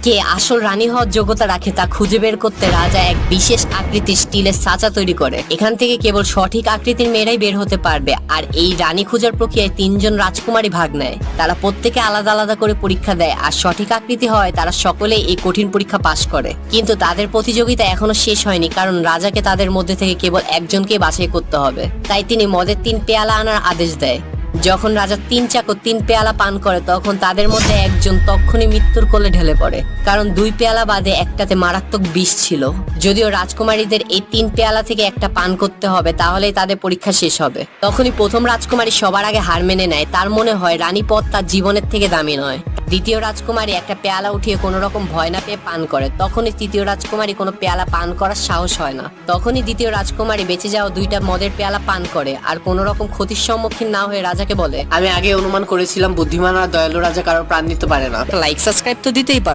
কে আসল রানী হওয়ার যোগ্যতা রাখে তা খুঁজে বের করতে রাজা এক বিশেষ আকৃতির স্টিলের ছাঁচা তৈরি করে। এখান থেকে কেবল সঠিক আকৃতির মেয়েরাই বের হতে পারবে। আর এই রানী খোঁজার প্রক্রিয়ায় 3জন রাজকুমারী ভাগ নেয়। তারা প্রত্যেকে আলাদা আলাদা করে পরীক্ষা দেয়, আর সঠিক আকৃতি হয় তারা সকলেই এই কঠিন পরীক্ষা পাশ করে। কিন্তু তাদের প্রতিযোগিতা এখনো শেষ হয়নি, কারণ রাজাকে তাদের মধ্যে থেকে কেবল একজনকে বাছাই করতে হবে। তাই তিনি মদের 3 পেয়ালা আনার আদেশ দেয়। যখন রাজা 3 চাকর 3 পেয়ালা পান করে, তখন তাদের মধ্যে একজন তক্ষুনি মৃত্যুর কোলে ঢলে পড়ে, কারণ 2 পেয়ালা বাদে একটাতে মারাত্মক বিষ ছিল। যদিও রাজকুমারীদের এই 3 পেয়ালা থেকে একটা পান করতে হবে, তাহলেই তাদের পরীক্ষা শেষ হবে। তখনই প্রথম রাজকুমারী সবার আগে হার মেনে নেয়। তার মনে হয় রানী পদ তার জীবনের থেকে দামি নয়। দ্বিতীয় রাজকুমারী একটা পেয়ালা উঠিয়ে কোনো রকম ভয় না পেয়ে পান করে। তখনই তৃতীয় রাজকুমারী কোনো পেয়ালা পান করার সাহস হয় না। তখনই দ্বিতীয় রাজকুমারী বেঁচে যাওয়া 2টা মদের পেয়ালা পান করে, আর কোনো রকম ক্ষতির সম্মুখীন না হয়ে রাজাকে বলে, আমি আগে অনুমান করেছিলাম বুদ্ধিমান আর দয়ালু রাজা কারোর প্রাণ নিতে পারে না। লাইক সাবস্ক্রাইব তো দিতেই পারো।